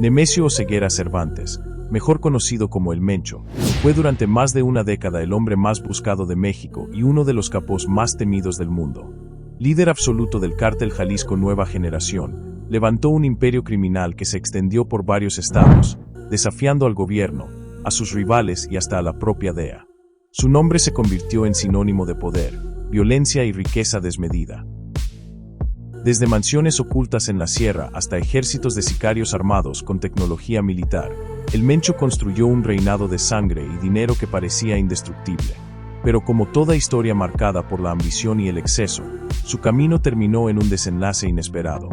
Nemesio Oseguera Cervantes, mejor conocido como El Mencho, fue durante más de una década el hombre más buscado de México y uno de los capos más temidos del mundo. Líder absoluto del cártel Jalisco Nueva Generación, levantó un imperio criminal que se extendió por varios estados, desafiando al gobierno, a sus rivales y hasta a la propia DEA. Su nombre se convirtió en sinónimo de poder, violencia y riqueza desmedida. Desde mansiones ocultas en la sierra hasta ejércitos de sicarios armados con tecnología militar, el Mencho construyó un reinado de sangre y dinero que parecía indestructible. Pero como toda historia marcada por la ambición y el exceso, su camino terminó en un desenlace inesperado.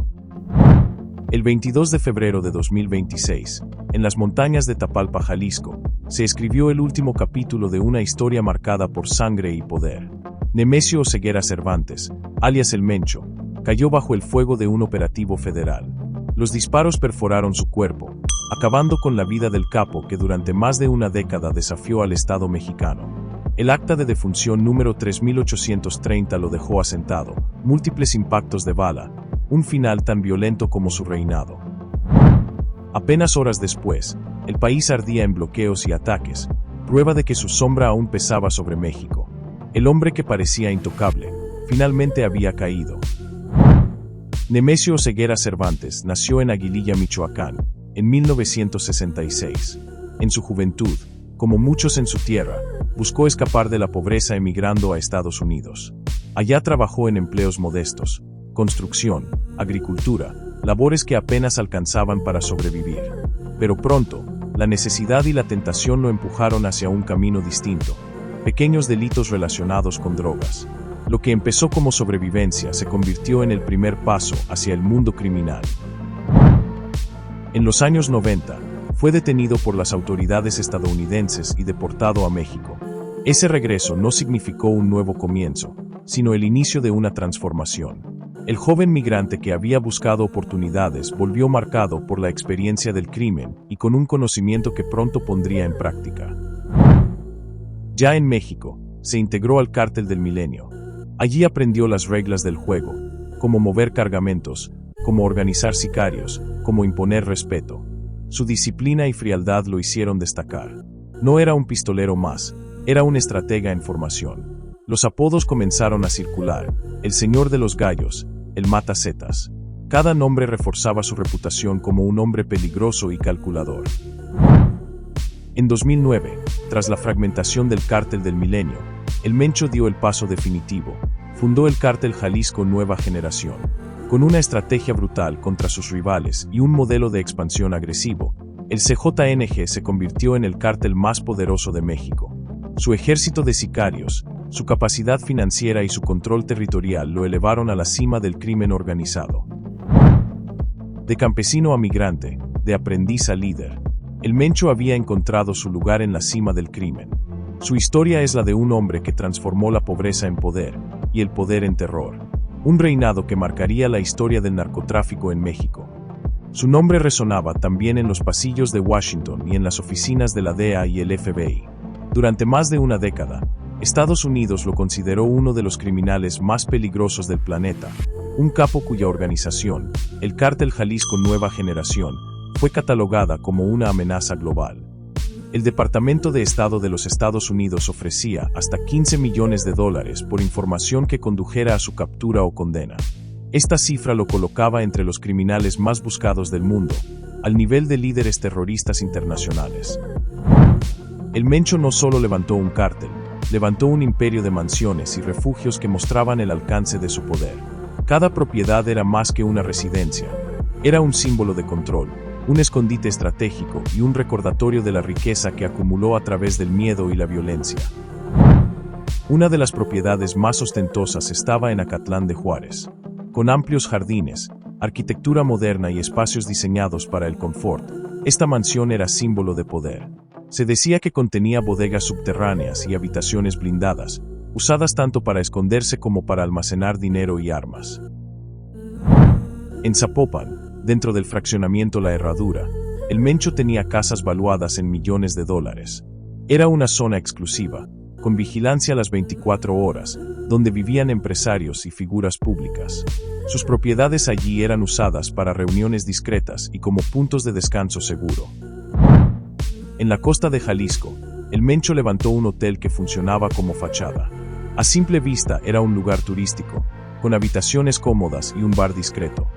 El 22 de febrero de 2026, en las montañas de Tapalpa, Jalisco, se escribió el último capítulo de una historia marcada por sangre y poder. Nemesio Oseguera Cervantes, alias El Mencho, cayó bajo el fuego de un operativo federal. Los disparos perforaron su cuerpo, acabando con la vida del capo que durante más de una década desafió al Estado mexicano. El acta de defunción número 3830 lo dejó asentado, múltiples impactos de bala, un final tan violento como su reinado. Apenas horas después, el país ardía en bloqueos y ataques, prueba de que su sombra aún pesaba sobre México. El hombre que parecía intocable, finalmente había caído. Nemesio Oseguera Cervantes nació en Aguililla, Michoacán, en 1966. En su juventud, como muchos en su tierra, buscó escapar de la pobreza emigrando a Estados Unidos. Allá trabajó en empleos modestos, construcción, agricultura, labores que apenas alcanzaban para sobrevivir. Pero pronto, la necesidad y la tentación lo empujaron hacia un camino distinto, pequeños delitos relacionados con drogas. Lo que empezó como sobrevivencia se convirtió en el primer paso hacia el mundo criminal. En los años 90, fue detenido por las autoridades estadounidenses y deportado a México. Ese regreso no significó un nuevo comienzo, sino el inicio de una transformación. El joven migrante que había buscado oportunidades volvió marcado por la experiencia del crimen y con un conocimiento que pronto pondría en práctica. Ya en México, se integró al Cártel del Milenio. Allí aprendió las reglas del juego, cómo mover cargamentos, cómo organizar sicarios, cómo imponer respeto. Su disciplina y frialdad lo hicieron destacar. No era un pistolero más, era un estratega en formación. Los apodos comenzaron a circular: el Señor de los Gallos, el Matasetas. Cada nombre reforzaba su reputación como un hombre peligroso y calculador. En 2009, tras la fragmentación del Cártel del Milenio, El Mencho dio el paso definitivo. Fundó el Cártel Jalisco Nueva Generación. Con una estrategia brutal contra sus rivales y un modelo de expansión agresivo, el CJNG se convirtió en el cártel más poderoso de México. Su ejército de sicarios, su capacidad financiera y su control territorial lo elevaron a la cima del crimen organizado. De campesino a migrante, de aprendiz a líder, El Mencho había encontrado su lugar en la cima del crimen. Su historia es la de un hombre que transformó la pobreza en poder, y el poder en terror. Un reinado que marcaría la historia del narcotráfico en México. Su nombre resonaba también en los pasillos de Washington y en las oficinas de la DEA y el FBI. Durante más de una década, Estados Unidos lo consideró uno de los criminales más peligrosos del planeta, un capo cuya organización, el Cártel Jalisco Nueva Generación, fue catalogada como una amenaza global. El Departamento de Estado de los Estados Unidos ofrecía hasta $15 millones por información que condujera a su captura o condena. Esta cifra lo colocaba entre los criminales más buscados del mundo, al nivel de líderes terroristas internacionales. El Mencho no solo levantó un cártel, levantó un imperio de mansiones y refugios que mostraban el alcance de su poder. Cada propiedad era más que una residencia, era un símbolo de control, un escondite estratégico y un recordatorio de la riqueza que acumuló a través del miedo y la violencia. Una de las propiedades más ostentosas estaba en Acatlán de Juárez. Con amplios jardines, arquitectura moderna y espacios diseñados para el confort, esta mansión era símbolo de poder. Se decía que contenía bodegas subterráneas y habitaciones blindadas, usadas tanto para esconderse como para almacenar dinero y armas. En Zapopan, dentro del fraccionamiento La Herradura, El Mencho tenía casas valuadas en millones de dólares. Era una zona exclusiva, con vigilancia a las 24 horas, donde vivían empresarios y figuras públicas. Sus propiedades allí eran usadas para reuniones discretas y como puntos de descanso seguro. En la costa de Jalisco, el Mencho levantó un hotel que funcionaba como fachada. A simple vista era un lugar turístico, con habitaciones cómodas y un bar discreto.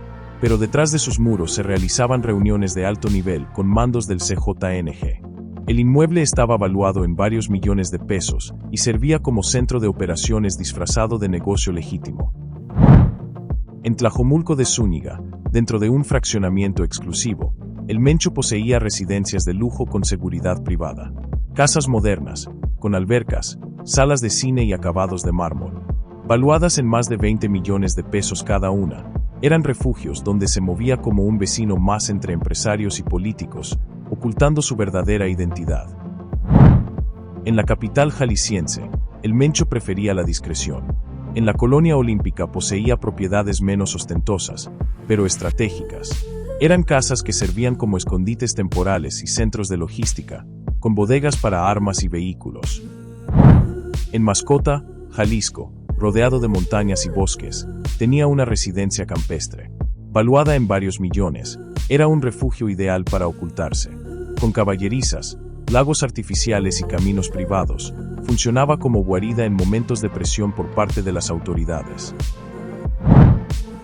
Pero detrás de sus muros se realizaban reuniones de alto nivel con mandos del CJNG. El inmueble estaba valuado en varios millones de pesos y servía como centro de operaciones disfrazado de negocio legítimo. En Tlajomulco de Zúñiga, dentro de un fraccionamiento exclusivo, el Mencho poseía residencias de lujo con seguridad privada, casas modernas, con albercas, salas de cine y acabados de mármol. Valuadas en más de 20 millones de pesos cada una, eran refugios donde se movía como un vecino más entre empresarios y políticos, ocultando su verdadera identidad. En la capital jalisciense, el Mencho prefería la discreción. En la colonia olímpica poseía propiedades menos ostentosas, pero estratégicas. Eran casas que servían como escondites temporales y centros de logística, con bodegas para armas y vehículos. En Mascota, Jalisco, rodeado de montañas y bosques, tenía una residencia campestre. Valuada en varios millones, era un refugio ideal para ocultarse. Con caballerizas, lagos artificiales y caminos privados, funcionaba como guarida en momentos de presión por parte de las autoridades.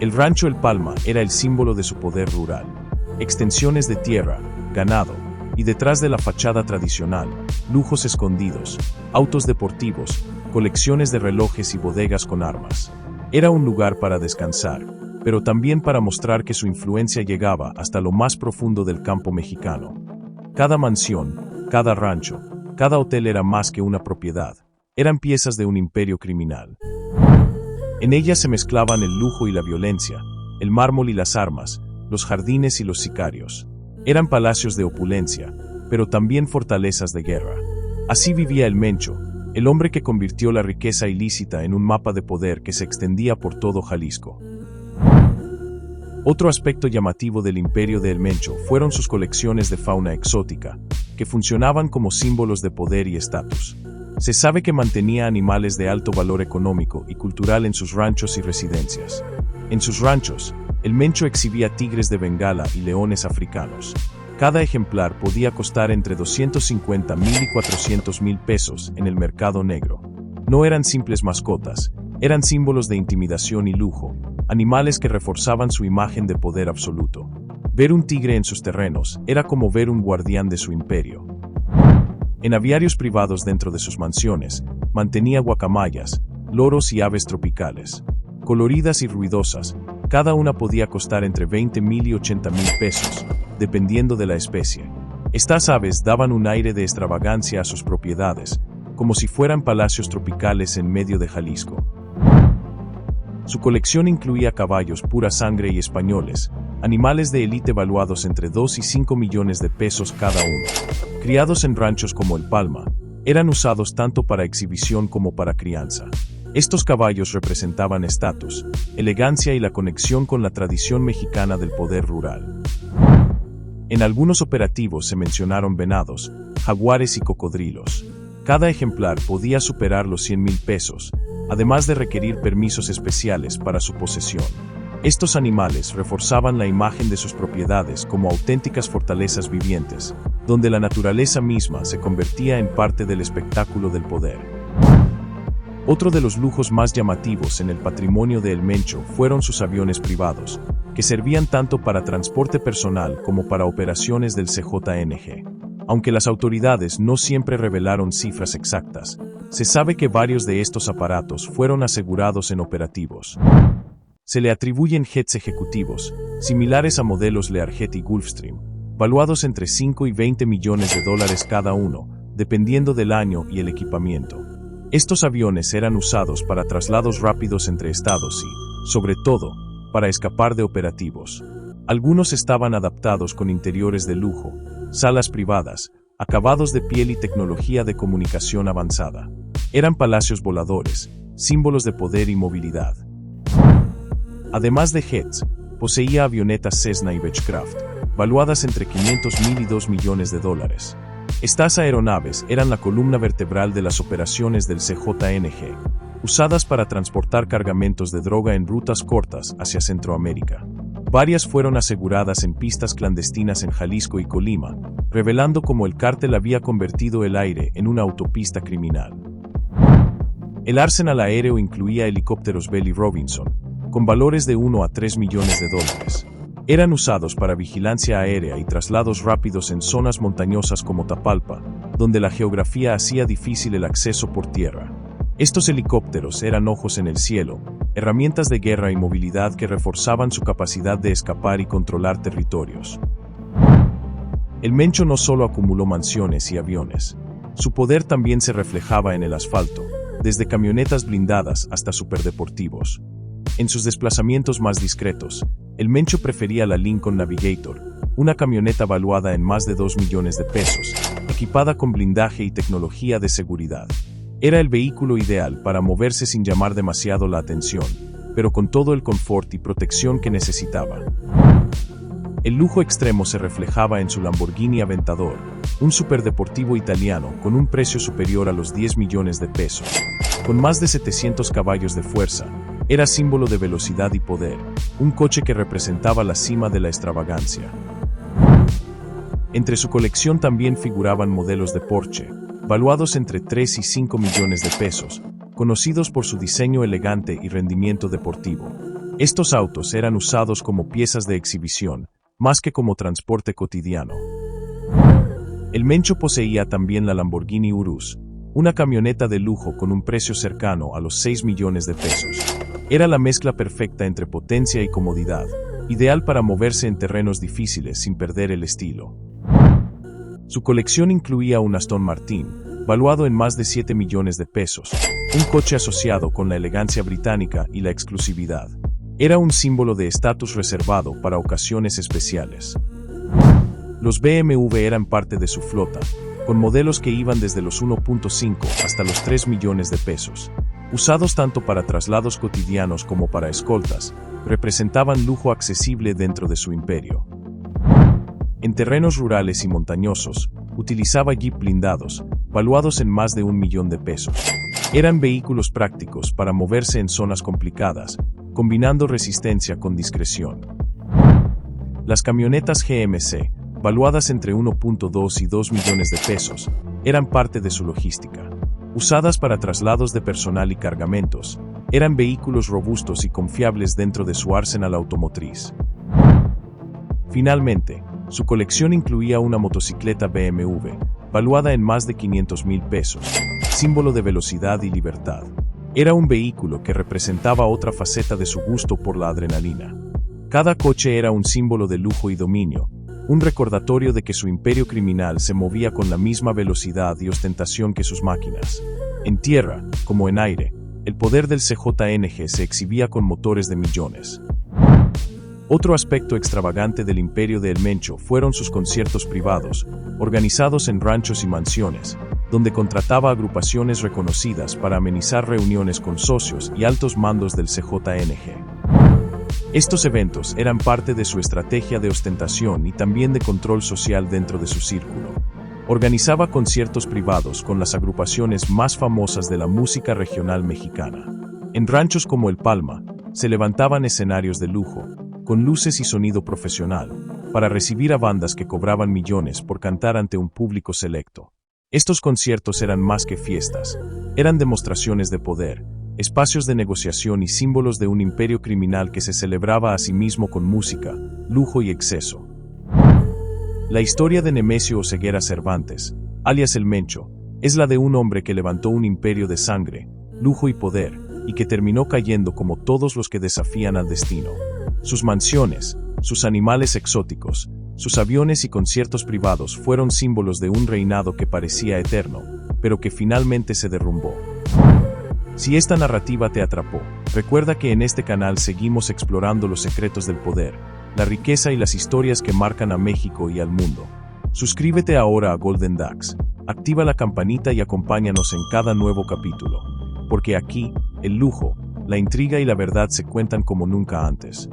El rancho El Palma era el símbolo de su poder rural. Extensiones de tierra, ganado, y detrás de la fachada tradicional, lujos escondidos, autos deportivos, colecciones de relojes y bodegas con armas. Era un lugar para descansar, pero también para mostrar que su influencia llegaba hasta lo más profundo del campo mexicano. Cada mansión, cada rancho, cada hotel era más que una propiedad, eran piezas de un imperio criminal. En ellas se mezclaban el lujo y la violencia, el mármol y las armas, los jardines y los sicarios. Eran palacios de opulencia, pero también fortalezas de guerra. Así vivía el Mencho, el hombre que convirtió la riqueza ilícita en un mapa de poder que se extendía por todo Jalisco. Otro aspecto llamativo del imperio de El Mencho fueron sus colecciones de fauna exótica, que funcionaban como símbolos de poder y estatus. Se sabe que mantenía animales de alto valor económico y cultural en sus ranchos y residencias. En sus ranchos, El Mencho exhibía tigres de Bengala y leones africanos. Cada ejemplar podía costar entre 250,000 y 400,000 pesos en el mercado negro. No eran simples mascotas, eran símbolos de intimidación y lujo, animales que reforzaban su imagen de poder absoluto. Ver un tigre en sus terrenos era como ver un guardián de su imperio. En aviarios privados dentro de sus mansiones, mantenía guacamayas, loros y aves tropicales. Coloridas y ruidosas, cada una podía costar entre 20,000 y 80,000 pesos, dependiendo de la especie. Estas aves daban un aire de extravagancia a sus propiedades, como si fueran palacios tropicales en medio de Jalisco. Su colección incluía caballos pura sangre y españoles, animales de élite valuados entre 2 y 5 millones de pesos cada uno. Criados en ranchos como El Palma, eran usados tanto para exhibición como para crianza. Estos caballos representaban estatus, elegancia y la conexión con la tradición mexicana del poder rural. En algunos operativos se mencionaron venados, jaguares y cocodrilos. Cada ejemplar podía superar los 100,000 pesos, además de requerir permisos especiales para su posesión. Estos animales reforzaban la imagen de sus propiedades como auténticas fortalezas vivientes, donde la naturaleza misma se convertía en parte del espectáculo del poder. Otro de los lujos más llamativos en el patrimonio de El Mencho fueron sus aviones privados, que servían tanto para transporte personal como para operaciones del CJNG. Aunque las autoridades no siempre revelaron cifras exactas, se sabe que varios de estos aparatos fueron asegurados en operativos. Se le atribuyen jets ejecutivos, similares a modelos Learjet y Gulfstream, valuados entre 5 y 20 millones de dólares cada uno, dependiendo del año y el equipamiento. Estos aviones eran usados para traslados rápidos entre estados y, sobre todo, para escapar de operativos. Algunos estaban adaptados con interiores de lujo, salas privadas, acabados de piel y tecnología de comunicación avanzada. Eran palacios voladores, símbolos de poder y movilidad. Además de jets, poseía avionetas Cessna y Beechcraft, valuadas entre 500,000 y 2 millones de dólares. Estas aeronaves eran la columna vertebral de las operaciones del CJNG, usadas para transportar cargamentos de droga en rutas cortas hacia Centroamérica. Varias fueron aseguradas en pistas clandestinas en Jalisco y Colima, revelando cómo el cártel había convertido el aire en una autopista criminal. El arsenal aéreo incluía helicópteros Bell & Robinson, con valores de 1 a 3 millones de dólares. Eran usados para vigilancia aérea y traslados rápidos en zonas montañosas como Tapalpa, donde la geografía hacía difícil el acceso por tierra. Estos helicópteros eran ojos en el cielo, herramientas de guerra y movilidad que reforzaban su capacidad de escapar y controlar territorios. El Mencho no solo acumuló mansiones y aviones. Su poder también se reflejaba en el asfalto, desde camionetas blindadas hasta superdeportivos. En sus desplazamientos más discretos, el Mencho prefería la Lincoln Navigator, una camioneta valuada en más de 2 millones de pesos, equipada con blindaje y tecnología de seguridad. Era el vehículo ideal para moverse sin llamar demasiado la atención, pero con todo el confort y protección que necesitaba. El lujo extremo se reflejaba en su Lamborghini Aventador, un superdeportivo italiano con un precio superior a los 10 millones de pesos. Con más de 700 caballos de fuerza, era símbolo de velocidad y poder, un coche que representaba la cima de la extravagancia. Entre su colección también figuraban modelos de Porsche, valuados entre 3 y 5 millones de pesos, conocidos por su diseño elegante y rendimiento deportivo. Estos autos eran usados como piezas de exhibición, más que como transporte cotidiano. El Mencho poseía también la Lamborghini Urus, una camioneta de lujo con un precio cercano a los 6 millones de pesos. Era la mezcla perfecta entre potencia y comodidad, ideal para moverse en terrenos difíciles sin perder el estilo. Su colección incluía un Aston Martin, valuado en más de 7 millones de pesos, un coche asociado con la elegancia británica y la exclusividad. Era un símbolo de estatus reservado para ocasiones especiales. Los BMW eran parte de su flota, con modelos que iban desde los 1.5 hasta los 3 millones de pesos. Usados tanto para traslados cotidianos como para escoltas, representaban lujo accesible dentro de su imperio. En terrenos rurales y montañosos, utilizaba jeep blindados, valuados en más de 1 millón de pesos. Eran vehículos prácticos para moverse en zonas complicadas, combinando resistencia con discreción. Las camionetas GMC, valuadas entre 1.2 y 2 millones de pesos, eran parte de su logística. Usadas para traslados de personal y cargamentos, eran vehículos robustos y confiables dentro de su arsenal automotriz. Finalmente, su colección incluía una motocicleta BMW, valuada en más de 500,000 pesos, símbolo de velocidad y libertad. Era un vehículo que representaba otra faceta de su gusto por la adrenalina. Cada coche era un símbolo de lujo y dominio, un recordatorio de que su imperio criminal se movía con la misma velocidad y ostentación que sus máquinas. En tierra, como en aire, el poder del CJNG se exhibía con motores de millones. Otro aspecto extravagante del imperio de El Mencho fueron sus conciertos privados, organizados en ranchos y mansiones, donde contrataba agrupaciones reconocidas para amenizar reuniones con socios y altos mandos del CJNG. Estos eventos eran parte de su estrategia de ostentación y también de control social dentro de su círculo. Organizaba conciertos privados con las agrupaciones más famosas de la música regional mexicana. En ranchos como El Palma, se levantaban escenarios de lujo, con luces y sonido profesional, para recibir a bandas que cobraban millones por cantar ante un público selecto. Estos conciertos eran más que fiestas, eran demostraciones de poder, espacios de negociación y símbolos de un imperio criminal que se celebraba a sí mismo con música, lujo y exceso. La historia de Nemesio Oseguera Cervantes, alias El Mencho, es la de un hombre que levantó un imperio de sangre, lujo y poder, y que terminó cayendo como todos los que desafían al destino. Sus mansiones, sus animales exóticos, sus aviones y conciertos privados fueron símbolos de un reinado que parecía eterno, pero que finalmente se derrumbó. Si esta narrativa te atrapó, recuerda que en este canal seguimos explorando los secretos del poder, la riqueza y las historias que marcan a México y al mundo. Suscríbete ahora a Golden Dax, activa la campanita y acompáñanos en cada nuevo capítulo, porque aquí, el lujo, la intriga y la verdad se cuentan como nunca antes.